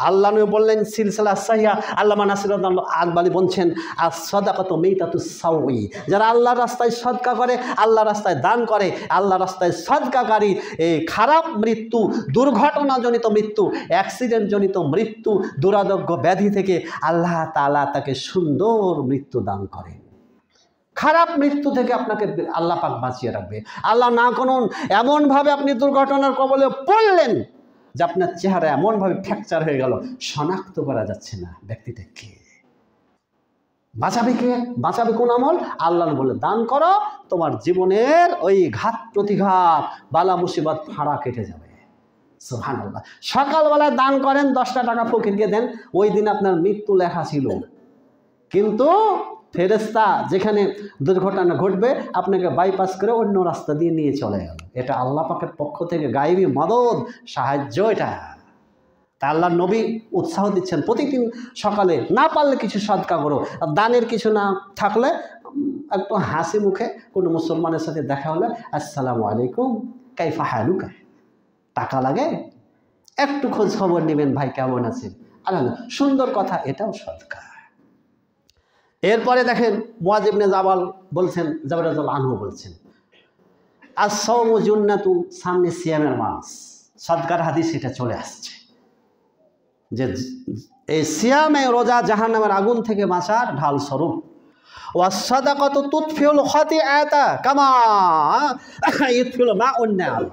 A: আল্লাহ নবী বললেন সিলসিলা সাহিহা, আল্লামা নাসিরুদ্দিন আলবানী বলছেন আস-সাদাকাতু মিতাতুস সাউই, যারা আল্লাহর রাস্তায় সদকা করে, আল্লাহর রাস্তায় দান করে, আল্লাহর রাস্তায় সদকাকারী এই খারাপ মৃত্যু, দুর্ঘটনাজনিত মৃত্যু, অ্যাক্সিডেন্টজনিত মৃত্যু, দুরারোগ্য ব্যাধি থেকে আল্লাহ তাআলা তাকে সুন্দর মৃত্যু দান করেন। খারাপ মৃত্যু থেকে আপনাকে আল্লাহ পাক বাঁচিয়ে রাখবে। আল্লাহ না করুন এমনভাবে আপনি দুর্ঘটনার কবলে পড়লেন যে আপনার চেহারা এমনভাবে ফ্র্যাকচার হয়ে গেল, শনাক্ত করা যাচ্ছে না ব্যক্তিটা কে। বাঁচাবে কে? বাঁচাবে কোন আমল? আল্লাহ বলে দান করো, তোমার জীবনের ওই ঘাত প্রতিঘাত, বালা মুসিবত ফাড়া কেটে যাবে। সুবহানাল্লাহ। সকালবেলায় দান করেন, 10টা টাকা ফকিরকে দেন, ওই দিন আপনার মৃত্যু লেখা ছিল, কিন্তু ফেরেশতা যেখানে দুর্ঘটনা ঘটবে আপনাকে বাইপাস করে অন্য রাস্তা দিয়ে নিয়ে চলে গেল। এটা আল্লাহ পাকের পক্ষ থেকে গায়েবী মদদ, সাহায্য। এটা তা আল্লাহ নবী উৎসাহ দিচ্ছেন, প্রতিদিন সকালে না পারলে কিছু সদকা করো, দানের কিছু না থাকলে একটু হাসি মুখে কোনো মুসলমানের সাথে দেখা হলে আসসালামু আলাইকুম কাইফা হালুকা, টাকা লাগে একটু খোঁজ খবর নেবেন, ভাই কেমন আছেন, আল্লাহ সুন্দর কথা, এটাও সদকা। এরপরে দেখেন মুআয ইবনে জাবাল বলছেন, জাবের রাদিয়াল্লাহু আনহু বলছেন আস-সাওমু জুন্নাতু, সামনে সিয়ামের মাস, সদকার হাদিস এটা চলে আসছে যে এই সিয়ামে রোজা জাহান্নামের আগুন থেকে বাঁচার ঢাল স্বরূপ। ওয়াস-সাদাকাতু তুতফিউল খাতিআতা কামা ইউতফিউল মাউন নার।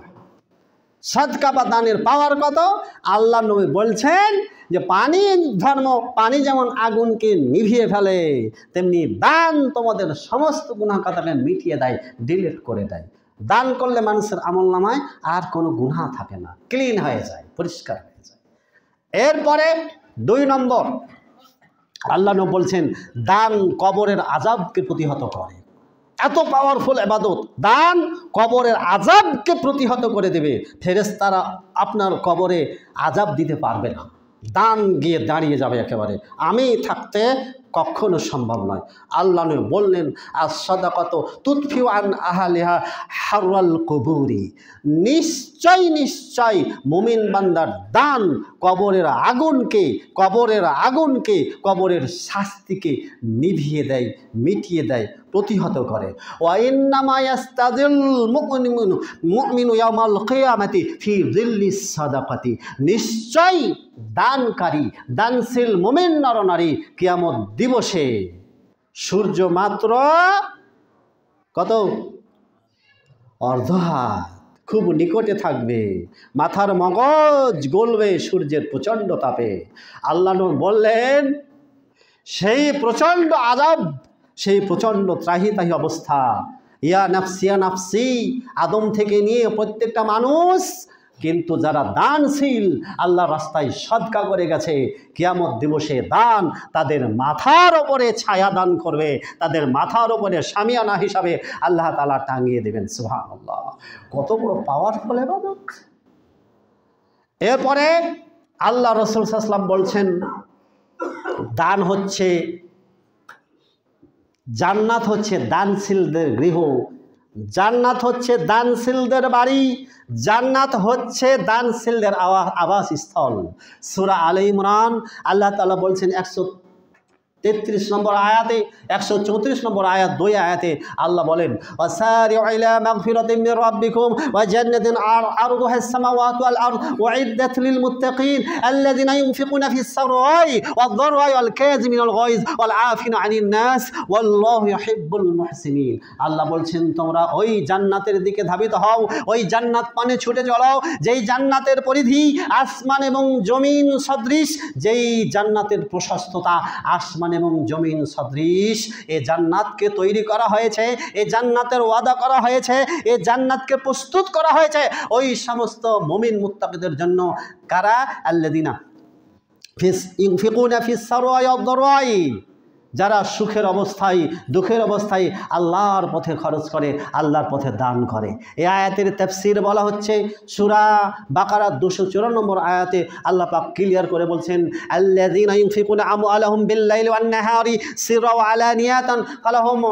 A: সদকা বা দানের পাওয়ার কত? আল্লাহ নবী বলছেন যে পানি ধর্ম, পানি যেমন আগুনকে নিভিয়ে ফেলে, তেমনি দান তোমাদের সমস্ত গুনাহ খাতাকে মিটিয়ে দেয়, ডিলিট করে দেয়। দান করলে মানুষের আমলনামায় আর কোনো গুনাহ থাকে না, ক্লিন হয়ে যায়, পরিষ্কার হয়ে যায়। এরপরে 2 নম্বর আল্লাহ নবী বলছেন দান কবরের আযাবকে প্রতিহত করে। এত পাওয়ারফুল ইবাদত, দান কবরের আযাবকে প্রতিহত করে দেবে। ফেরেশতারা আপনার কবরে আযাব দিতে পারবে না, দান গিয়ে দাঁড়িয়ে যাবে একেবারে, আমি থাকতে কখনো সম্ভব নয়। আল্লাহ নবী বললেন আস-সাদাকাতু তুতফিউ আন আহলিহা হাররাল কুবুরি, নিশ্চয় নিশ্চয় মুমিন বান্দার দান কবরের আগুনকে, কবরের শাস্তিকে নিভিয়ে দেয়, মিটিয়ে দেয়, প্রতিহত করে। ওয়া ইন্নামা ইয়াস্তাযিল মুমিনু ইয়াওমাল কিয়ামাতি ফি যিল্লিস সাদাকাতি, নিশ্চয় দানকারী, দানশীল মুমিন নরনারী কিয়ামত দিবসে সূর্য মাত্র কত? অর্ধহাত, খুব নিকটে থাকবে, মাথার মগজ গলবে সূর্যের প্রচণ্ড তাপে। আল্লাহ নবী বললেন সেই প্রচণ্ড আযাব, সেই প্রচণ্ড ত্রাহি অবস্থা, ইয়া নাফসি ইয়া নাফসি, আদম থেকে নিয়ে প্রত্যেকটা মানুষ, কিন্তু যারা দানশীল, আল্লাহ রাস্তায় সদকা করে গেছে, কিয়ামত দিবসে দান তাদের মাথার ওপরে ছায়া দান করবে, তাদের মাথার ওপরে শামিয়ানা হিসাবে আল্লাহ তাআলা টাঙিয়ে দেবেন। সুবহানাল্লাহ, কত বড় পাওয়ারফুল ইবাদত। এরপরে আল্লাহ রাসূল সাল্লাল্লাহু আলাইহি ওয়াসাল্লাম বলছেন দান হচ্ছে, জান্নাত হচ্ছে দানশীলদের গৃহ, জান্নাত হচ্ছে দানশীলদের বাড়ি, জান্নাত হচ্ছে দানশীলদের আবাসস্থল। সূরা আলে ইমরান আল্লাহ তাআলা বলছেন 133 নম্বর আয়াতে, 134 নম্বর আয়াত, 2 আয়াতে আল্লাহ বলেন ওয়াসারিউ ইলা মাগফিরাতিন মির রাব্বিকুম ওয়া জান্নাতিন আরদুহা আস-সামাওয়াতু ওয়াল আরদ উইদ্দাত লিল মুত্তাকিন আল্লাযিনা ইউনফিকুনা ফিস সাররাই ওয়াদ দাররাই ওয়াল কাযিমিনাল গায়জ ওয়াল আফিনা আনিন নাস ওয়াল্লাহু ইউহিব্বুল মুহসিনিন। আল্লাহ বলছেন তোমরা ওই জান্নাতের দিকে ধাবিত হও, ওই জান্নাত পানে ছুটে চলো যেই জান্নাতের পরিধি আসমান এবং জমিন সদৃশ, যেই জান্নাতের প্রশস্ততা আসমান এবং জমিন সদৃশ। এই জান্নাতকে তৈরি করা হয়েছে, এই জান্নাতের ওয়াদা করা হয়েছে, এই জান্নাতকে প্রস্তুত করা হয়েছে ওই সমস্ত মুমিন মুত্তাকিদের জন্য। কারা? আল্লাযিনা ইউনফিকুনা ফিস সাররাই ওয়াদ দাররাই, যারা সুখের অবস্থায় দুঃখের অবস্থায় আল্লাহর পথে খরচ করে, আল্লাহর পথে দান করে। এই আয়াতের তাফসীর বলা হচ্ছে সূরা বাকারা 254 নম্বর আয়াতে আল্লাহ পাক ক্লিয়ার করে বলছেন, আল্লাযীনা ইউনফিকুনা আমওয়ালাহুম বিল-লাইলি ওয়ান-নাহারি সিররাও ওয়া আলানিয়াতান ফালাহুম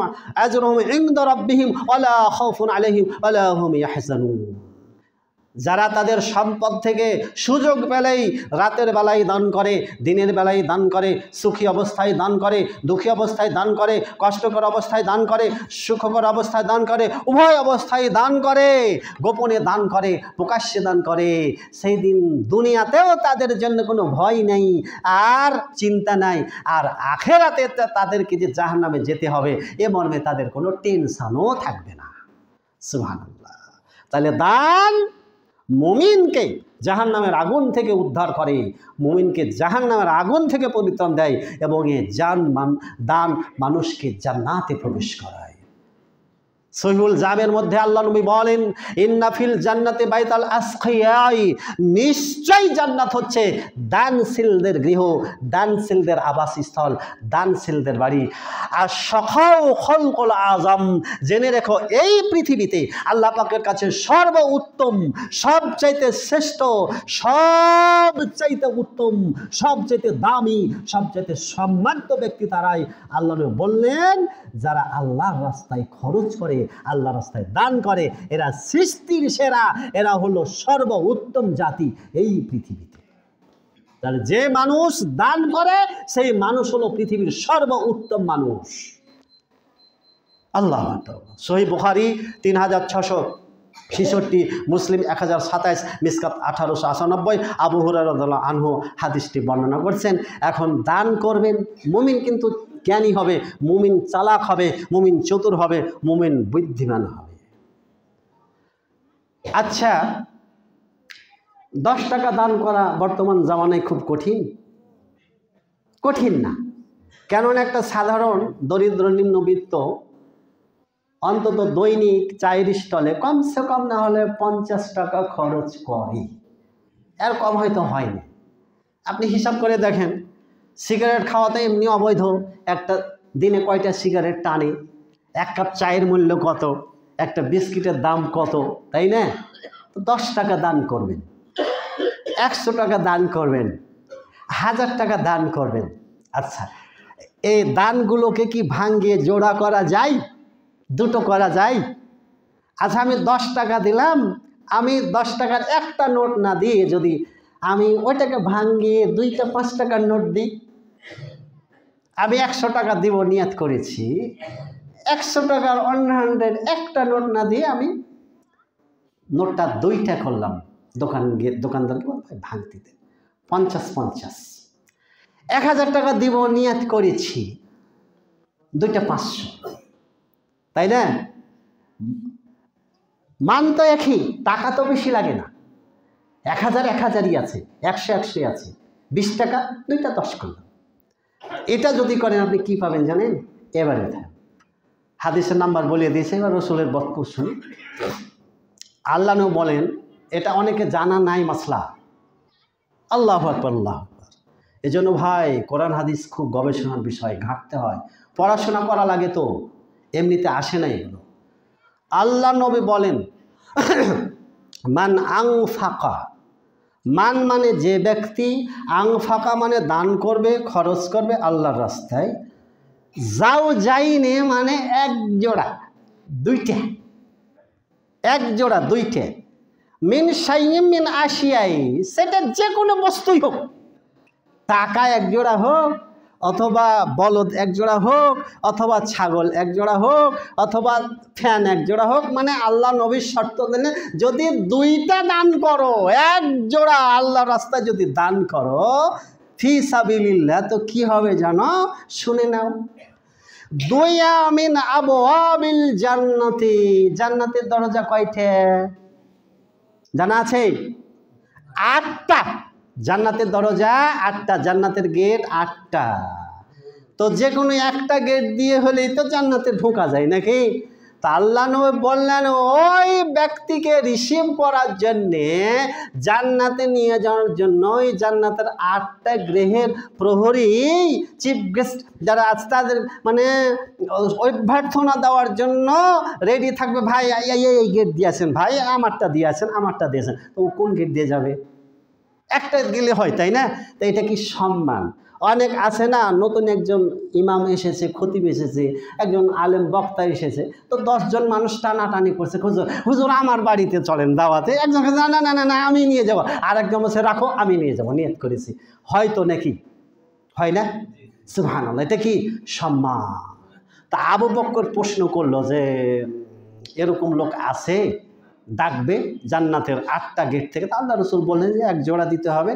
A: আজরুহুম ইনদা রাব্বিহিম ওয়ালা খাউফুন আলাইহিম ওয়ালা হুম ইয়াহজানুন। যারা তাদের সম্পদ থেকে সুযোগ পেলেই রাতের বেলায় দান করে, দিনের বেলায় দান করে, সুখী অবস্থায় দান করে, দুঃখী অবস্থায় দান করে, কষ্টকর অবস্থায় দান করে, সুখকর অবস্থায় দান করে, উভয় অবস্থায় দান করে, গোপনে দান করে, প্রকাশ্যে দান করে, সেই দিন দুনিয়াতেও তাদের জন্য কোনো ভয় নেই আর চিন্তা নাই, আর আখেরাতে তাদেরকে যে জাহান্নামে যেতে হবে এ মর্মে তাদের কোনো টেনশনও থাকবে না। সুবহানাল্লাহ। তাহলে দান মুমিনকে জাহান্নামের আগুন থেকে উদ্ধার করে, মুমিনকে জাহান্নামের আগুন থেকে পরিত্রাণ দেয় এবং এ দান মানুষকে জান্নাতে প্রবেশ করায়। সহিহুল জামের মধ্যে আল্লাহ নবী বলেন, ইন্না ফিল জান্নাতে বাইতাল আসকিয়াই, নিশ্চয় জান্নাত হচ্ছে দানশীলদের গৃহ, দানশীলদের আবাসস্থল, দানশীলদের বাড়ি। আর সখাও খলকুল আজম, জেনে রেখো এই পৃথিবীতে আল্লাহ পাকের কাছে সর্বোত্তম, সবচাইতে শ্রেষ্ঠ, সবচাইতে উত্তম, সবচাইতে দামি, সবচাইতে সম্মানিত ব্যক্তি তারাই। আল্লাহ নবী বললেন, যারা আল্লাহর রাস্তায় খরচ করে, আল্লাহর রাস্তায় দান করে, এরা সৃষ্টির সেরা, এরা হলো সর্বোত্তম জাতি এই পৃথিবীতে। তাহলে যে মানুষ দান করে সেই মানুষ হলো পৃথিবীর সর্বোত্তম মানুষ। আল্লাহ আকবার। সহিহ বুখারী 3666, মুসলিম 1027, মিসকাত 1898, আবু হুরায়রা রাদিয়াল্লাহু আনহু হাদিসটি বর্ণনা করছেন। এখন দান করবেন, মুমিন কিন্তু জ্ঞানী হবে, মুমিন চালাক হবে, মুমিন চতুর হবে, মুমিন বুদ্ধিমান হবে। আচ্ছা, 10 টাকা দান করা বর্তমান জামানায় খুব কঠিন? কঠিন না। কেননা একটা সাধারণ দরিদ্র নিম্নবিত্ত অন্তত দৈনিক চায়ের স্টলে কমসে কম না হলে 50 টাকা খরচ করে, এর কম হয়তো হয়নি। আপনি হিসাব করে দেখেন, সিগারেট খাওয়াতে এমনি অবৈধ, একটা দিনে কয়টা সিগারেট টানে, এক কাপ চায়ের মূল্য কত, একটা বিস্কিটের দাম কত, তাই না? তো 10 টাকা দান করবেন, 100 টাকা দান করবেন, 1000 টাকা দান করবেন। আচ্ছা, এই দানগুলোকে কি ভাঙ্গিয়ে জোড়া করা যায়? দুটো করা যায়? আচ্ছা, আমি 10 টাকা দিলাম, আমি 10 টাকার একটা নোট না দিয়ে যদি আমি ওইটাকে ভাঙ্গিয়ে 2টা 5 টাকার নোট দিই, আমি 100 টাকা দিব নিয়ত করেছি, 100 টাকার অন্য হ্যান্ডের একটা নোট না দিয়ে আমি নোটটা 2টা করলাম, দোকানদারকে ভাঙতে দেন 50-50, 1000 টাকা দিব নিয়ত করেছি, 2টা 500, তাই না? মান তো একই, টাকা তো বেশি লাগে না, 1000-1000ই আছে, 100-100ই আছে, 20 টাকা 2টা 10 করলাম। এটা যদি করেন আপনি কি পাবেন জানেন? এবারে হাদিসের নাম্বার বলিয়ে দিয়েছে, এবার রসুলের বক্তব্য শুনি। আল্লাহ নবী বলেন, এটা অনেকে জানা নাই মাসলা। আল্লাহু আকবার, আল্লাহু আকবার। এজন্য ভাই কোরআন হাদিস খুব গবেষণার বিষয়, ঘাঁটতে হয়, পড়াশোনা করা লাগে, তো এমনিতে আসে না এগুলো। আল্লাহ নবী বলেন, মান আনফাকা, মান মানে যে ব্যক্তি, আনফাকা মানে দান করবে, খরচ করবে আল্লাহর রাস্তায়, যাও যাইনে মানে এক জোড়া 2টা, এক জোড়া 2টা, মিন শাইইন মিন আশিয়াই, সেটা যে কোনো বস্তুই হোক, টাকা এক জোড়া হোক, অথবা বলদ এক জোড়া হোক, অথবা ছাগল এক জোড়া হোক, অথবা ফ্যান এক জোড়া হোক, মানে আল্লাহ নবীর শর্ত দিলেন, যদি 2টা দান করো, এক জোড়া আল্লাহর রাস্তায় যদি দান করো ফি সাবিলিল্লাহ, তো কি হবে জানো? শুনে নাও। 2 মিন আবওয়াবিল জান্নাতি, জান্নাতের দরজা কয়টা জানা আছে? 8টা। জান্নাতের দরজা 8টা, জান্নাতের গেট 8টা। তো যে কোনো একটা গেট দিয়ে হলেই তো জান্নাতে ঢোকা যায় নাকি? তা আল্লাহ নবী বললেন ওই ব্যক্তিকে রিসিভ করার জন্যে জান্নাতে নিয়ে যাওয়ার জন্য ওই জান্নাতের 8টা গৃহের প্রহরী চিফ গেস্ট যারা আছে তাদের মানে অভ্যর্থনা দেওয়ার জন্য রেডি থাকবে। ভাই এই গেট দিয়েছেন, ভাই আমারটা দিয়েছেন, আমারটা দিয়েছেন। তো ও কোন গেট দিয়ে যাবে? একটা গেলে হয়, তাই না? তো এটা কি সম্মান? অনেক আছে না, নতুন একজন ইমাম এসেছে, খতিব এসেছে, একজন আলেম বক্তা এসেছে, তো 10 জন মানুষ টানাটানি করছে, হুজুর হুজুর আমার বাড়িতে চলেন দাওয়াতে। একজন না না না না না আমি নিয়ে যাবো, আর একজন বলছে রাখো আমি নিয়ে যাবো, নিয়ত করেছি। হয়তো নাকি হয় না? সুবহানাল্লাহ, এটা কি সম্মান? তা আবু বকর প্রশ্ন করলো যে এরকম লোক আছে ডাকবে জান্নাতের 8টা গেট থেকে। তা আল্লাহ রসুল বললেন যে 1 জোড়া দিতে হবে।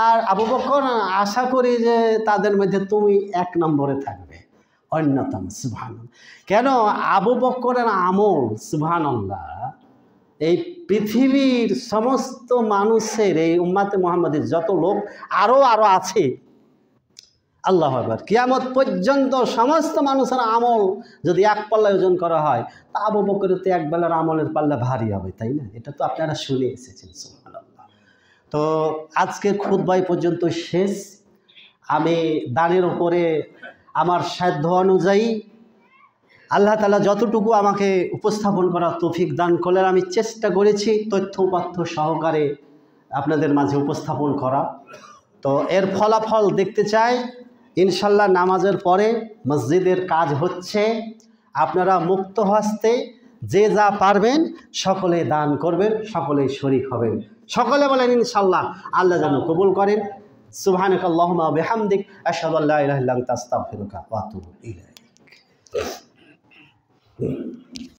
A: আর আবু বকর আশা করি যে তাদের মধ্যে তুমি 1 নম্বরে থাকবে, অন্যতম। সুবহানাল্লাহ। কেন? আবু বকরের আমল সুবহানাল্লাহ এই পৃথিবীর সমস্ত মানুষের, এই উম্মাতে মুহাম্মাদের যত লোক আরও আছে, আল্লাহু আকবার, কিয়ামত পর্যন্ত সমস্ত মানুষের আমল যদি এক পাল্লায় ওজন করা হয়, তা আবু বকরের তো 1 বেলার আমলের পাল্লা ভারী হবে, তাই না? এটা তো আপনারা শুনে এসেছেন। সুবহানাল্লাহ। তো আজকে খুতবা পর্যন্ত শেষ। আমি দানের উপরে আমার সাধ্য অনুযায়ী আল্লাহ তাআলা যতটুকু আমাকে উপস্থাপন করার তৌফিক দান করলেন, আমি চেষ্টা করেছি তথ্য উপাত্ত সহকারে আপনাদের মাঝে উপস্থাপন করা। তো এর ফলাফল দেখতে চাই ইনশাল্লাহ। নামাজের পরে মসজিদের কাজ হচ্ছে, আপনারা মুক্ত হস্তে যে যা পারবেন সকলে দান করবেন, সকলেই শরীক হবেন। সকলে বলেন ইনশাল্লাহ। আল্লাহ যেন কবুল করেন। সুবহানাকাল্লাহুম্মা ওয়া বিহামদিক আশহাদু আল্লা ইলাহা ইল্লা আনতা আস্তাগফিরুকা ওয়া আতুবু ইলাইক।